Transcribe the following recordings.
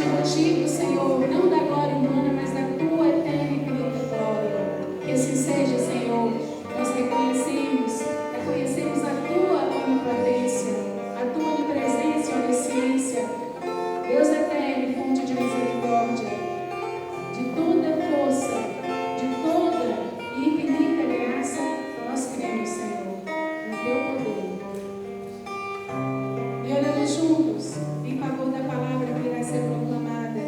motivo, Senhor, não da glória humana, mas da tua eterna e infinita glória. Que assim seja, Senhor. Nós reconhecemos a tua onipotência, a tua onipresença e onisciência. Deus eterno, fonte de misericórdia, de toda força, de toda e infinita graça, nós cremos, Senhor, no teu poder. E oramos juntos, em favor da palavra que irá ser proclamada.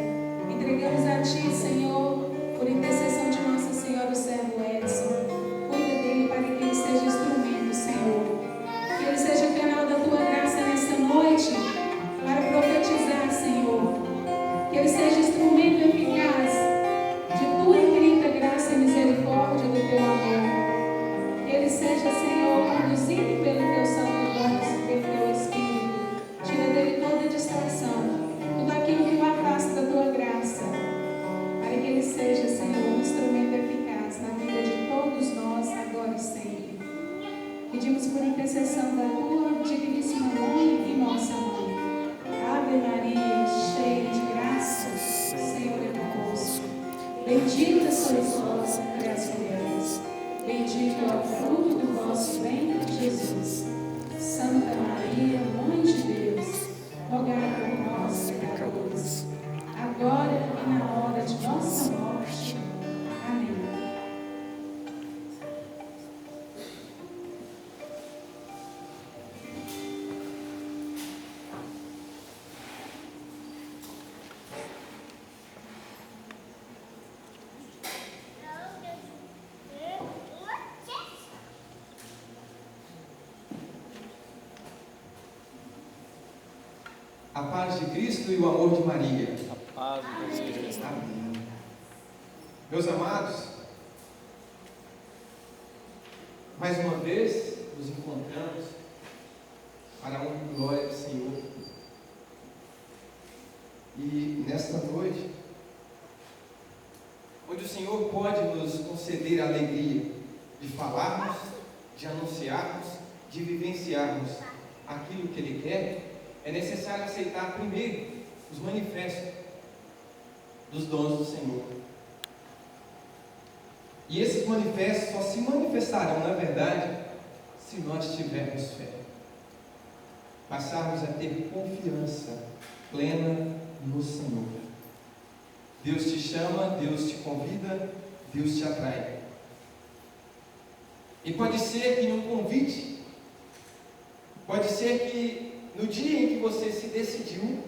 Entregamos a Ti, Senhor, por intercessão de Nossa Senhora, o servo Edson. Cuida dele para que ele seja instrumento, Senhor. Que ele seja canal da Tua graça nesta noite, para profetizar, Senhor. Que ele seja instrumento eficaz de Tua infinita graça e misericórdia do Teu amor. Que ele seja, Senhor, conduzido pelo Teu santo voz, pelo Teu Espírito. Tira dele toda distração, tudo aquilo que o afasta da Tua graça, para que ele seja, Senhor, um instrumento eficaz na vida de todos nós, agora e sempre. Pedimos por intercessão da Tua digníssima Mãe e nossa Mãe. Ave Maria, cheia de graça, o Senhor é convosco. Bendita sois vós entre as mulheres, bendito é o fruto do vosso ventre, Jesus. Santa Maria, Mãe de Deus, rogai por nós, pecadores, agora e na hora de nossa morte. Amém. A paz de Cristo e o amor de Maria. A paz de Deus esteja. Amém. Meus amados, mais uma vez nos encontramos para a honra e glória do Senhor. E nesta noite, onde o Senhor pode nos conceder a alegria de falarmos, de anunciarmos, de vivenciarmos aquilo que Ele quer, é necessário aceitar primeiro os manifestos dos dons do Senhor. E esses manifestos só se manifestarão, na verdade, se nós tivermos fé. Passarmos a ter confiança plena no Senhor. Deus te chama, Deus te convida, Deus te atrai. E pode ser que num convite, pode ser que no dia em que você se decidiu,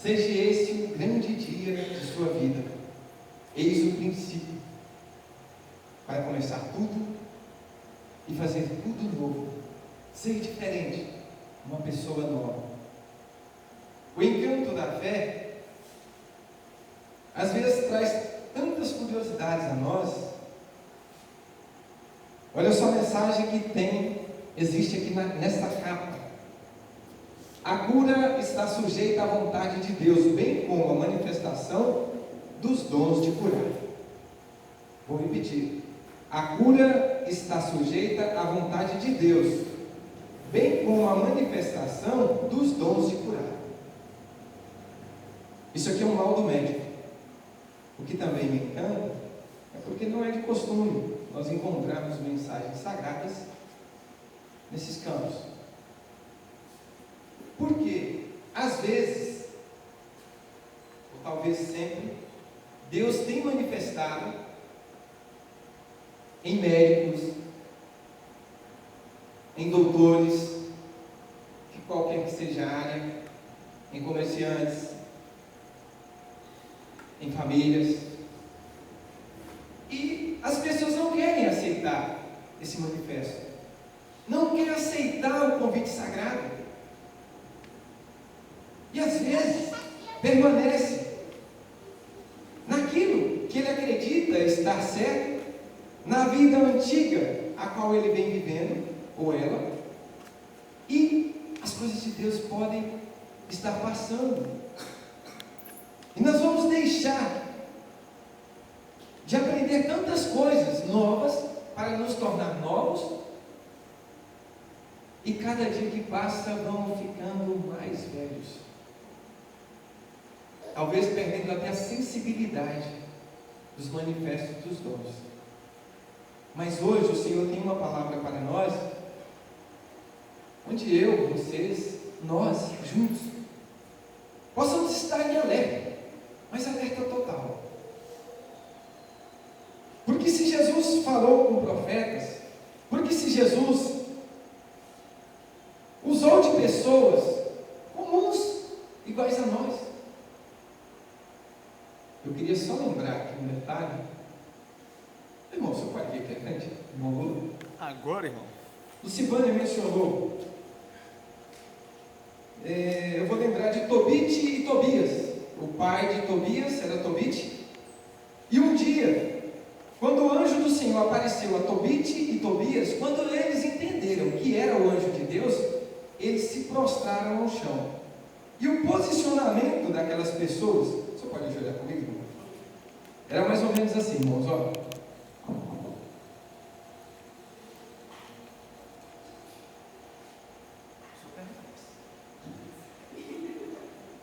seja esse um grande dia de sua vida. Eis o princípio para começar tudo e fazer tudo novo, ser diferente, uma pessoa nova. O encanto da fé às vezes traz tantas curiosidades a nós. Olha só a mensagem que existe aqui nesta capa. A cura está sujeita à vontade de Deus, bem como a manifestação dos dons de curar. Vou repetir. A cura está sujeita à vontade de Deus, bem como a manifestação dos dons de curar. Isso aqui é um laudo médico. O que também me encanta é porque não é de costume nós encontrarmos mensagens sagradas nesses campos. Porque, às vezes, ou talvez sempre, Deus tem manifestado em médicos, em doutores, de qualquer que seja a área, em comerciantes, em famílias. E as pessoas não querem aceitar esse manifesto. Não querem aceitar o convite sagrado. E às vezes permanece naquilo que ele acredita estar certo, na vida antiga a qual ele vem vivendo, ou ela, e as coisas de Deus podem estar passando. E nós vamos deixar de aprender tantas coisas novas para nos tornar novos, e cada dia que passa vamos ficando mais velhos. talvez perdendo até a sensibilidade dos manifestos dos dons. Mas hoje o Senhor tem uma palavra para nós, onde eu, vocês, nós, juntos, possamos estar em alerta, mas alerta total. Porque se Jesus falou com profetas, porque se Jesus usou de pessoas comuns, iguais a nós. Eu queria só lembrar aqui um detalhe. Irmão, seu pai aqui é grande? Irmão Lula? Agora, irmão. Lucivânia mencionou. Eu vou lembrar de Tobit e Tobias. O pai de Tobias era Tobit. E um dia, quando o anjo do Senhor apareceu a Tobit e Tobias, quando eles entenderam que era o anjo de Deus, eles se prostraram no chão. E o posicionamento daquelas pessoas, você pode ajoelhar comigo, irmão? Era mais ou menos assim, irmãos, ó.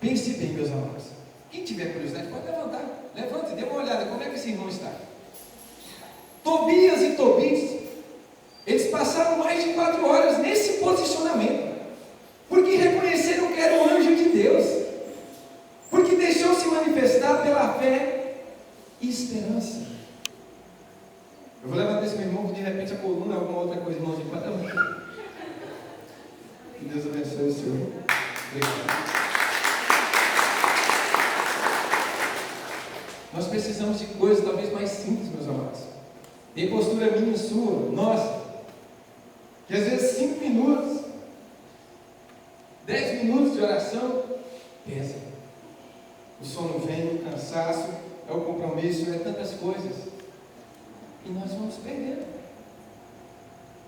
Pense bem, meus amados. Quem tiver curiosidade pode levantar. Levante, dê uma olhada, como é que esse irmão está? Tobias e Tobit, eles passaram mais de 4 horas nesse posicionamento, porque reconheceram que era o anjo de Deus, porque deixou se manifestar pela fé e esperança. Eu vou levantar esse meu irmão, que de repente a coluna é alguma outra coisa, irmãozinho, para levantar. Que Deus abençoe o Senhor. Obrigado. Nós precisamos de coisas talvez mais simples, meus amados. Tem postura minha e sua, nossa, que às vezes 5 minutos, 10 minutos de oração, pesa. O sono vem, o cansaço, é o compromisso, é tantas coisas. E nós vamos perdendo.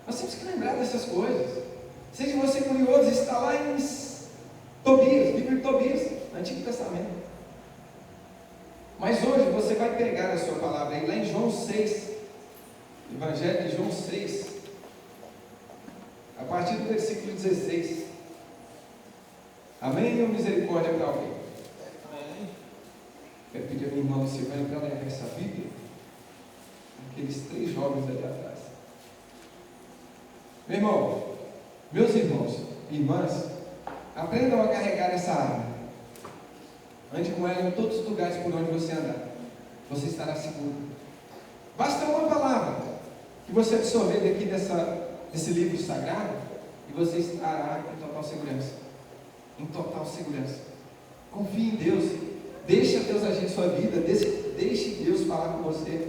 Nós temos que lembrar dessas coisas. Seja você curioso, está lá em Tobias, livro de Tobias, no Antigo Testamento. Mas hoje você vai pegar a sua palavra aí, lá em João 6, Evangelho de João 6, a partir do versículo 16. Amém ou misericórdia para alguém? Amém. Quero pedir a minha irmã Silvana para levar essa Bíblia, aqueles 3 jovens ali atrás. Meu irmão, meus irmãos e irmãs, aprendam a carregar essa arma. Ande com ela em todos os lugares por onde você andar. Você estará seguro. Basta uma palavra que você absorver daqui desse livro sagrado e você estará em total segurança. Em total segurança. Confie em Deus. Deixe Deus agir em sua vida. Deixe Deus falar com você.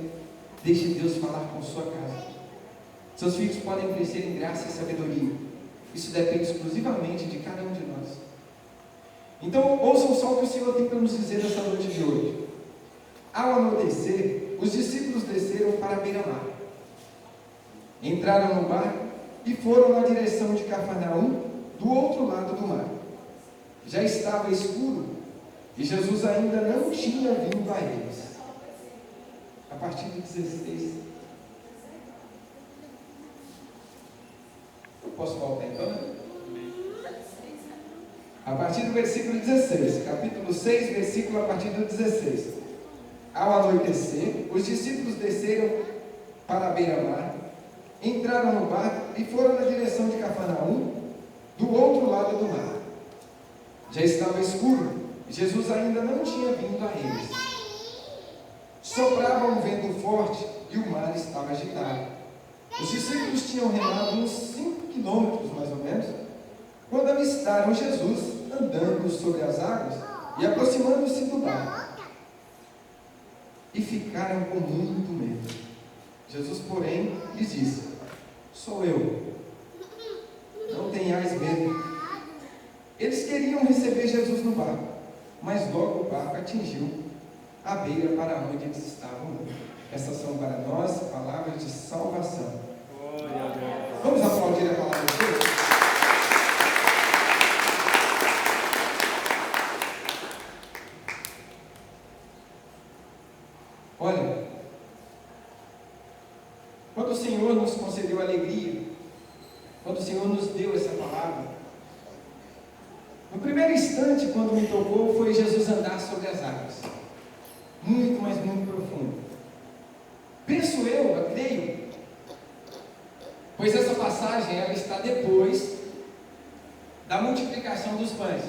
Deixe Deus falar com sua casa. Seus filhos podem crescer em graça e sabedoria. Isso depende exclusivamente de cada um de nós. Então, ouçam só o que o Senhor tem para nos dizer nessa noite de hoje. Ao anoitecer, os discípulos desceram para a beira-mar. Entraram no barco e foram na direção de Cafarnaum, do outro lado do mar. Já estava escuro e Jesus ainda não tinha vindo a eles. A partir do 16. Eu posso voltar então, né? A partir do versículo 16, capítulo 6, versículo a partir do 16. Ao anoitecer, os discípulos desceram para a beira-mar, entraram no barco e foram na direção de Cafarnaum, do outro lado do mar. Já estava escuro, e Jesus ainda não tinha vindo a eles. Soprava um vento forte e o mar estava agitado. Os discípulos tinham remado uns 5 quilômetros, mais ou menos, quando avistaram Jesus andando sobre as águas e aproximando-se do barco. E ficaram com muito medo. Jesus, porém, lhes disse: sou eu, não tenhais medo. Eles queriam receber Jesus no barco, mas logo o barco atingiu a beira para onde eles estavam. Essas são para nós palavras de salvação. Vamos aplaudir a palavra de Deus? Olha, quando o Senhor nos concedeu alegria, quando o Senhor nos deu essa palavra, no primeiro instante instante, quando me tocou, foi Jesus andar sobre as águas. Muito, mas muito profundo. Penso eu creio, pois essa passagem ela está depois da multiplicação dos pães.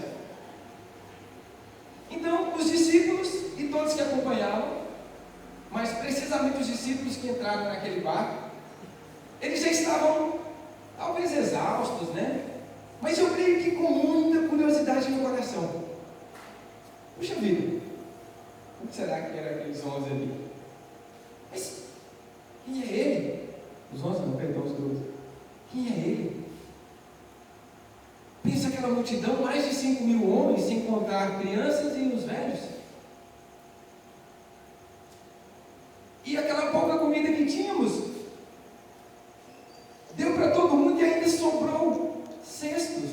Então, os discípulos e todos que acompanhavam, mas precisamente os discípulos que entraram naquele barco, eles já estavam talvez exaustos, né? Mas eu creio que com muita curiosidade no coração. Puxa vida, o que será que era aqueles 11 ali? Mas quem é ele? Os 11 não, perdão, os 12. Quem é ele? Pensa aquela multidão, mais de 5.000 homens, sem contar crianças e os velhos. E aquela pouca comida que tínhamos, deu para todo mundo e ainda sobrou cestos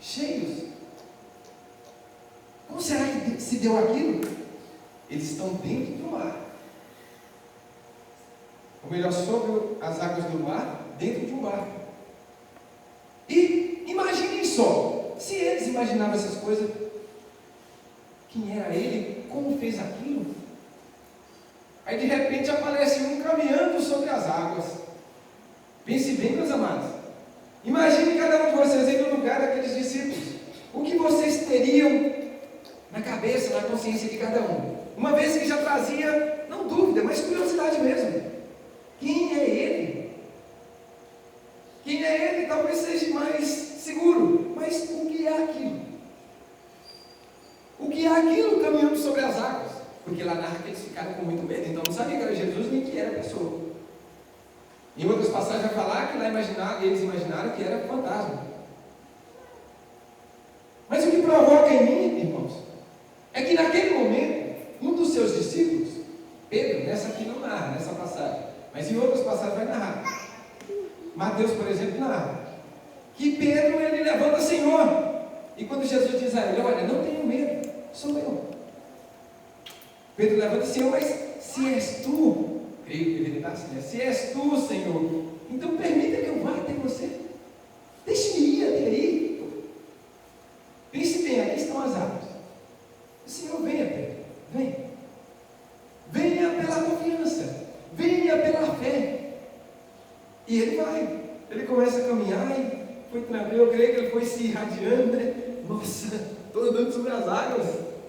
cheios. Como será que se deu aquilo? Eles estão dentro do mar. Ou melhor, sobre as águas do mar, dentro de um barco. E imaginem só, se eles imaginavam essas coisas, quem era ele, como fez aquilo? Aí de repente aparece um caminhando sobre as águas. Pense bem, meus amados. Imagine cada um de vocês aí no lugar daqueles discípulos. O que vocês teriam na cabeça, na consciência de cada um? Uma vez que já trazia, não dúvida, mas curiosidade mesmo. Quem é ele? Quem é ele talvez seja mais seguro. Mas o que é aquilo? O que é aquilo caminhando sobre as águas? Porque lá narra que eles ficaram com muito medo. Então não sabia que era Jesus nem que era a pessoa. Em outras passagens vai falar que lá eles imaginaram que era fantasma. Mas o que provoca em mim, irmãos, é que naquele momento, um dos seus discípulos, Pedro, nessa aqui não narra, nessa passagem, mas em outras passagens vai narrar. Mateus, por exemplo, narra que Pedro, ele levanta: Senhor. E quando Jesus diz a ele: olha, não tenha medo, sou eu. Pedro levanta: Senhor, mas se és tu, creio que ele está assim, né? Se és tu, Senhor, então permita que eu vá até você. Deixe-me ir até aí. Pense bem, aqui estão as águas. O Senhor, venha, Pedro, venha. Venha pela confiança, venha pela fé. E ele vai, ele começa a caminhar e foi tranquilo. Eu creio que ele foi se irradiando, né? Nossa, estou andando sobre as águas.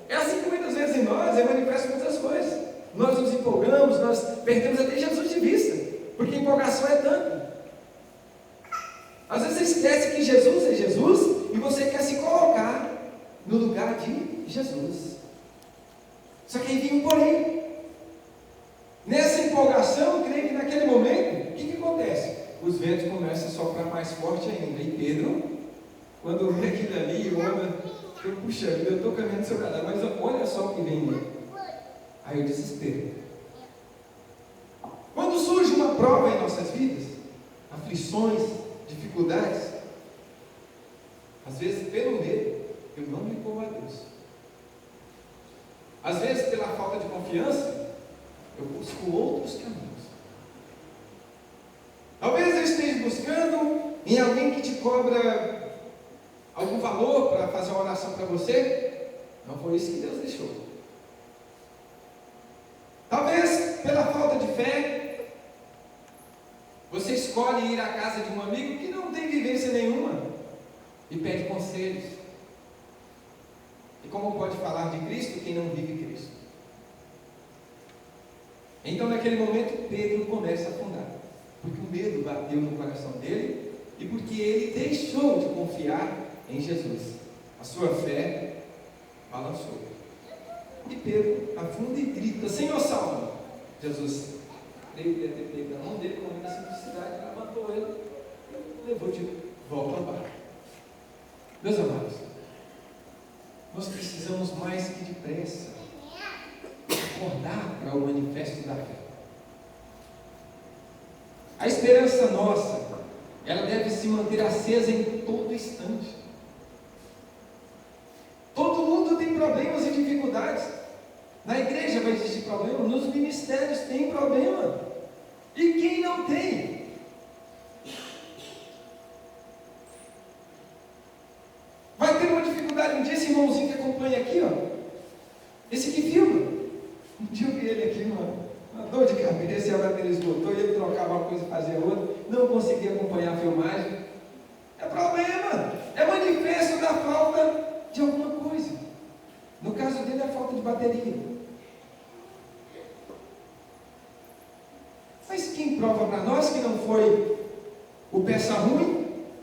É assim que muitas vezes em nós manifesta muitas coisas. Nós nos empolgamos, nós perdemos até Jesus de vista, porque a empolgação é tanta. Às vezes você esquece que Jesus é Jesus e você quer se colocar no lugar de Jesus. Só que aí vem um porém. Nessa empolgação, eu creio que naquele momento, o que acontece? Os ventos começam a soprar mais forte ainda. E Pedro, quando vê aquilo ali, puxa, eu estou caminhando sobre a água, mas olha só o que vem ali. Aí o desespero. Quando surge uma prova em nossas vidas, aflições, dificuldades, às vezes pelo medo, eu não me corro a Deus. Às vezes pela falta de confiança, eu busco outros caminhos. Talvez eu esteja buscando em alguém que te cobra algum valor para fazer uma oração para você. Não foi isso que Deus deixou. Talvez pela falta de fé, você escolhe ir à casa de um amigo que não tem vivência nenhuma e pede conselhos. E como pode falar de Cristo quem não vive Cristo? Então naquele momento Pedro começa a afundar, porque o medo bateu no coração dele e porque ele deixou de confiar em Jesus. A sua fé balançou. E Pedro afunda e grita: Senhor, salva-me. Jesus, creio que deve ter pego a mão dele com muita simplicidade, levantou ele e levou de volta ao barco. Meus amados, nós precisamos mais que depressa acordar para o manifesto da fé. A esperança nossa, ela deve se manter acesa em todo instante. Todo mundo tem problemas e dificuldades. Na igreja vai existir problema, nos ministérios tem problema. E quem não tem? Vai ter uma dificuldade um dia, se irmãozinho que acompanha aqui, ó. Esse que filma. Um dia eu vi ele aqui, uma dor de cabeça, e a bateria esgotou, e ele trocava uma coisa e fazia outra. Não conseguia acompanhar a filmagem. É problema. É manifesto da falta de alguma coisa. No caso dele, é a falta de bateria. Mas quem prova para nós que não foi o peça ruim,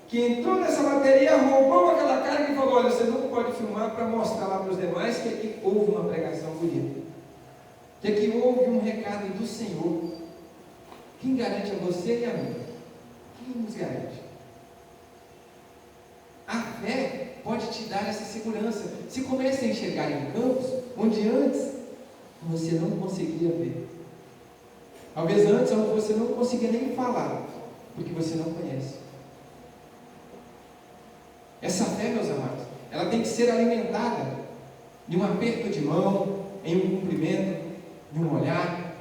que entrou nessa bateria, roubou aquela carga e falou: olha, você não pode filmar para mostrar lá para os demais que aqui houve uma pregação bonita, que aqui houve um recado do Senhor. Quem garante a você e a mim? Quem nos garante? A fé pode te dar essa segurança. Se começa a enxergar em campos onde antes você não conseguia ver. Talvez antes onde você não conseguia nem falar, porque você não conhece. Essa fé, meus amados, ela tem que ser alimentada em um aperto de mão, em um cumprimento, em um olhar.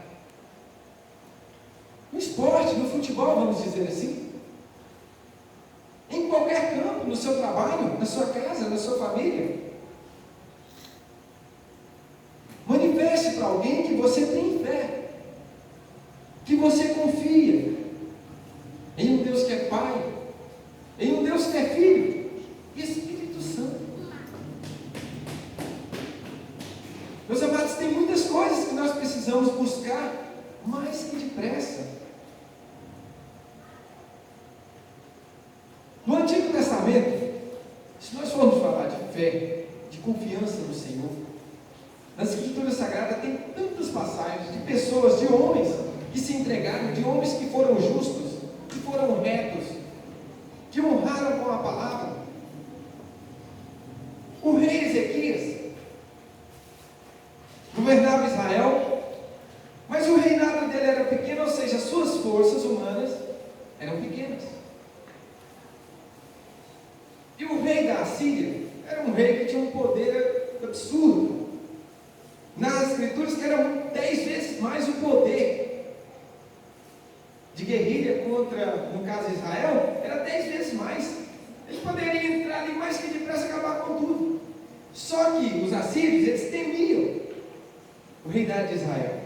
No esporte, no futebol, vamos dizer assim. Em qualquer campo, no seu trabalho, na sua casa, na sua família. Manifeste para alguém que você tem fé, que você confia em um Deus que é Pai, em um Deus que é Filho e Espírito Santo. Meus amados, tem muitas coisas que nós precisamos buscar mais que depressa. No Antigo Testamento, se nós formos falar de fé, de confiança no Senhor, na Escritura Sagrada tem tantas passagens de pessoas, de homens que se entregaram, de homens que foram justos, que foram retos, que honraram com a palavra. O rei Ezequias governava Israel, mas o reinado dele era pequeno, ou seja, as suas forças humanas eram pequenas. E o rei da Assíria era um rei que tinha um poder absurdo. Nas Escrituras que era 10 vezes mais o poder de guerrilha contra, no caso, Israel, era 10 vezes mais. Eles poderiam entrar ali mais que depressa e acabar com tudo. Só que os assírios, eles temiam o reinado de Israel,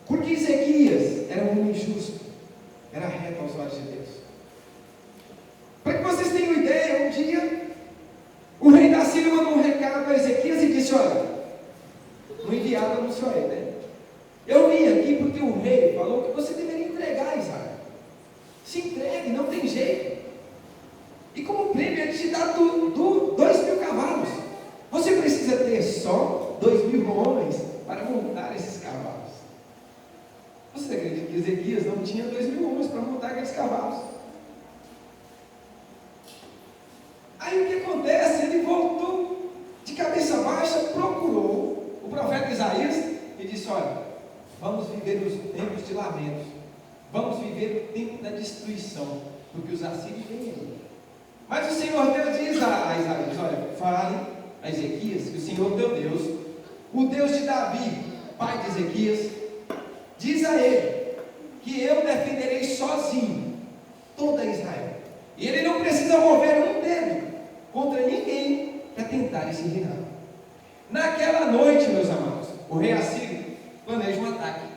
porque Ezequias era um homem justo, era reto aos olhos de Deus. Para que vocês tenham ideia, um dia o rei da Síria mandou um recado para Ezequias e disse: olha, um enviado anunciou ele, né? Eu vim aqui porque o rei falou que você deveria entregar Israel. Se entregue, não tem jeito. E como prêmio ele te dá 2.000 cavalos. Você precisa ter só 2.000 homens para montar esses cavalos. Você acredita que Ezequias não tinha 2.000 homens para montar aqueles cavalos? Aí o que acontece? Ele voltou de cabeça baixa, procurou o profeta Isaías e disse: olha, vamos viver os tempos de lamentos, vamos viver o tempo da destruição, porque os assírios vêm aí. Mas o Senhor Deus diz a Isaías: olha, fale a Ezequias que o Senhor teu Deus, o Deus de Davi, pai de Ezequias, diz a ele que eu defenderei sozinho toda Israel, e ele não precisa mover um dedo contra ninguém para tentar esse reinado. Naquela noite, meus amados, o rei assírio planeja um ataque,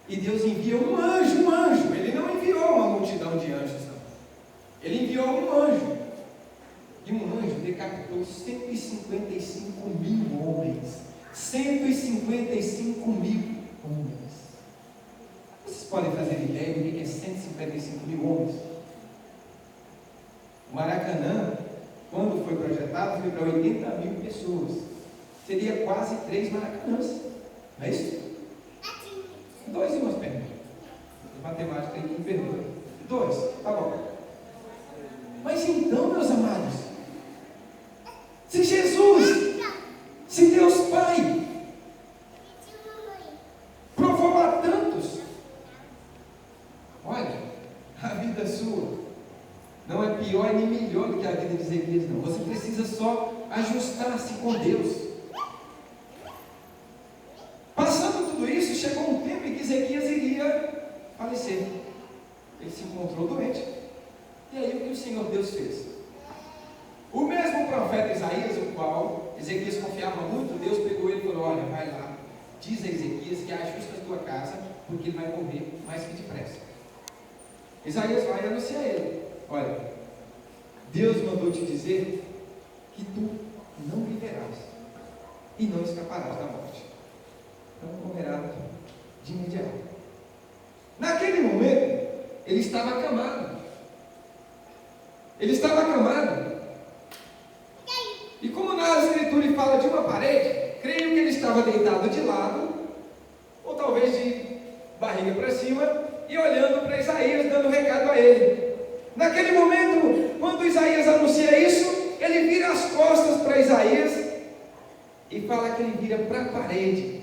e Deus envia um anjo. Ele não enviou uma multidão de anjos, não. Ele enviou um anjo, e um anjo decapitou 155.000 homens. 155.000 homens. Vocês podem fazer ideia do que é 155.000 homens? O Maracanã, quando foi projetado, foi para 80.000 pessoas. Seria quase 3 Maracanãs. Não é isso? 2 e umas pernas. Matemática tem que perdoar. 2, tá bom. Mas então, meus amados, se Jesus, se Deus Pai provou a tantos, olha, a vida sua não é pior nem melhor do que a vida de Ezequias, não. Você precisa só ajustar-se com Deus. Passando tudo isso, chegou um tempo em que Ezequias iria falecer. Ele se encontrou doente. E aí o que o Senhor Deus fez? O mesmo profeta Isaías Ezequias confiava muito, Deus pegou ele e falou: olha, vai lá, diz a Ezequias que ajusta a tua casa, porque ele vai morrer mais que depressa. Isaías vai e anuncia a ele: olha, Deus mandou te dizer que tu não viverás e não escaparás da morte. Então morrerá de imediato. Naquele momento, ele estava acamado. Ele estava acamado. E como na escritura ele fala de uma parede, creio que ele estava deitado de lado, ou talvez de barriga para cima, e olhando para Isaías, dando recado a ele. Naquele momento, quando Isaías anuncia isso, ele vira as costas para Isaías e fala que ele vira para a parede.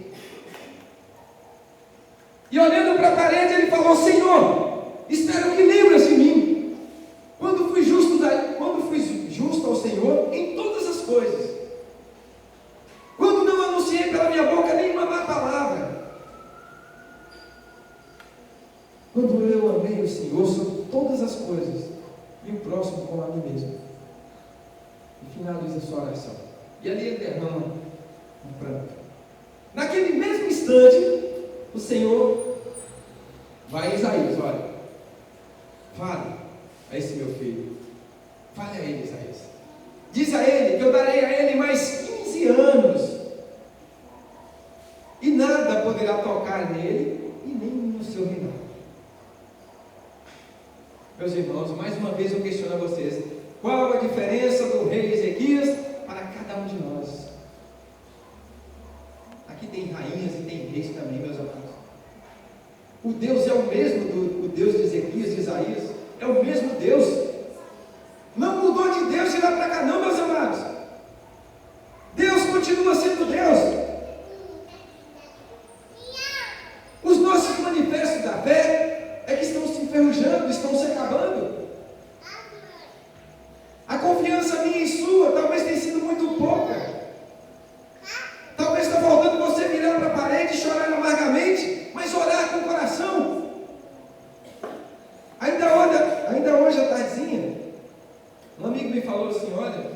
E olhando para a parede, ele falou: Senhor, espero que lembres de mim, quando fui justo ao Senhor em todas as coisas, quando não anunciei pela minha boca nenhuma má palavra, quando eu amei o Senhor sobre todas as coisas, e o próximo como a mim mesmo. E finaliza a sua oração. E ali ele derrama um pranto. Naquele mesmo instante, o Senhor vai a Isaías: olha, fale a esse meu filho, fale a ele, Isaías, diz a ele que eu darei a ele mais 15 anos, e nada poderá tocar nele, e nem no seu reinado. Meus irmãos, mais uma vez eu questiono a vocês: qual a diferença do rei Ezequias para cada um de nós? Aqui tem rainhas e tem reis também, meus amados. O Deus é o mesmo, o Deus de Ezequias, de Isaías, é o mesmo Deus. Não mudou de Deus de lá para cá não, meus amados. Deus continua sendo Deus. Os nossos manifestos da fé é que estão se enferrujando, estão se acabando. A confiança minha e sua talvez tenha sido muito pouca. Talvez está faltando você virar para a parede e chorar amargamente, mas orar com o coração. Ainda hoje à tardezinha, um amigo me falou assim: olha,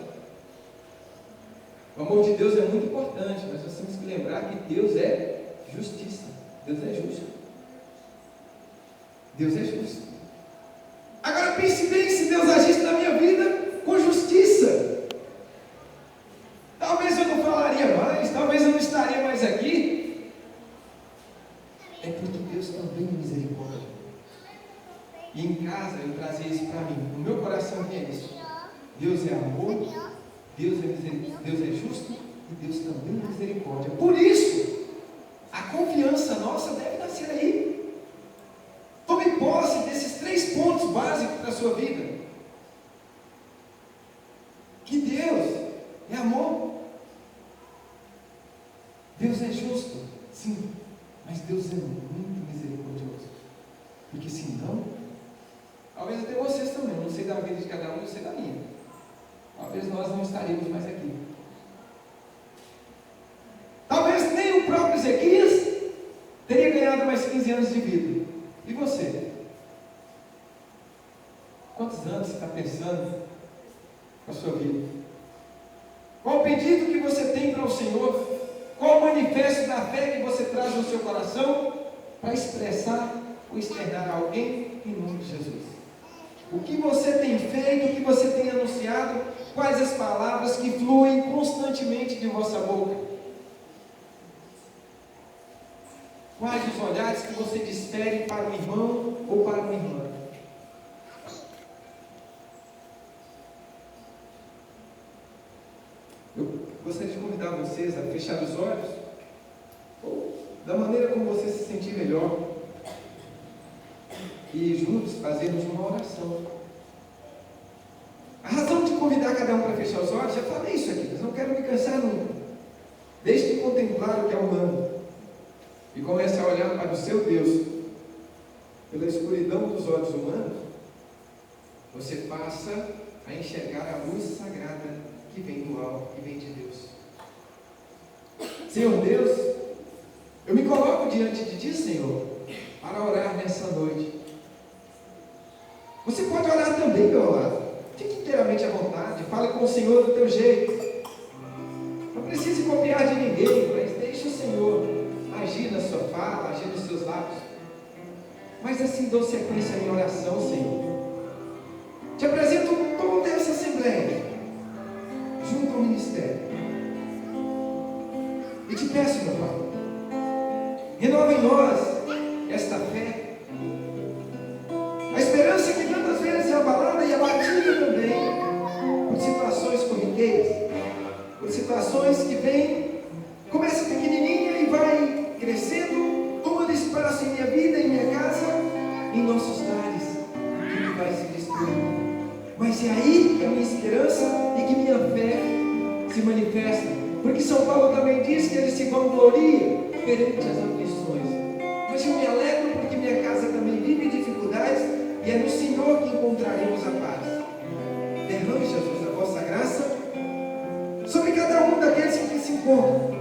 o amor de Deus é muito importante, mas nós temos que lembrar que Deus é justiça. Deus é justo. Deus é justo. Agora pense bem, se Deus agisse na minha vida com justiça, talvez eu não falaria mais, talvez eu não estaria mais aqui. É porque Deus também é misericórdia. E em casa eu trazia isso para mim. No meu coração é isso. Deus é amor, Deus é justo e Deus também é misericórdia. Por isso, a confiança nossa deve nascer aí. Tome posse desses 3 pontos básicos para a sua vida. Que Deus é amor. Deus é justo, sim, mas Deus é muito misericordioso. Porque senão, talvez até vocês também, eu não sei da vida de cada um, eu sei da minha. Talvez nós não estaríamos mais aqui. Talvez nem o próprio Ezequias teria ganhado mais 15 anos de vida. E você? Quantos anos você está pensando na sua vida? Qual o pedido que você tem para o Senhor? Qual o manifesto da fé que você traz no seu coração para expressar ou externar a alguém em nome de Jesus? O que você tem feito, o que você tem anunciado, quais as palavras que fluem constantemente de vossa boca? Quais os olhares que você desfere para o irmão ou para uma irmã? Eu gostaria de convidar vocês a fechar os olhos, ou da maneira como você se sentir melhor, e juntos fazermos uma oração. A razão de convidar cada um para fechar os olhos, já falei isso aqui, mas não quero me cansar nunca. Deixe de contemplar o que é humano e comece a olhar para o seu Deus. Pela escuridão dos olhos humanos, você passa a enxergar a luz sagrada que vem do alto, que vem de Deus. Senhor Deus, eu me coloco diante de Ti, Senhor, para orar nessa noite. Você pode orar também, meu lado. Fique inteiramente à vontade, fale com o Senhor do teu jeito. Não copiar de ninguém, mas deixe o Senhor agir na sua fala, agir nos seus lábios. Mas assim dou sequência à minha oração, Senhor. Te apresento toda essa assembleia, junto ao ministério. E te peço, meu Pai, renova em nós esta fé, a esperança que tantas vezes é abalada e abatida também por situações corriqueiras, por situações que vêm, começa pequenininha e vai crescendo, tomando espaço em minha vida, em minha casa, em nossos lares, que vai se destruindo. Mas é aí que a minha esperança e que minha fé se manifesta, porque São Paulo também diz que ele se vangloria perante as aflições. Mas eu me alegro porque minha casa também vive dificuldades e é no Senhor que encontraremos a paz. Derrame, Jesus, a vossa graça sobre cada um daqueles que se encontram.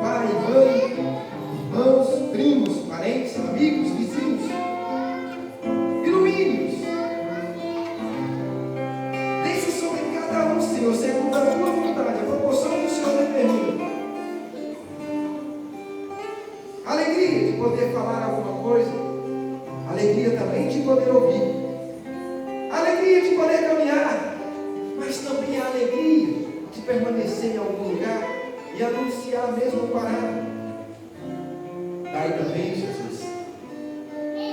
Pai, mãe, irmãos, primos, parentes, amigos, vizinhos. Ilumine-os. Deixe sobre cada um, Senhor, segundo a tua vontade, a proporção que o Senhor determina. Alegria de poder falar alguma coisa. Alegria também de poder ouvir. Alegria de poder caminhar. Mas também a alegria de permanecer em algum lugar e anunciar mesmo parado. Dai também, Jesus,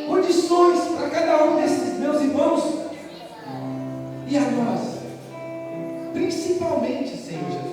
condições para cada um desses meus irmãos e a nós, principalmente, Senhor Jesus,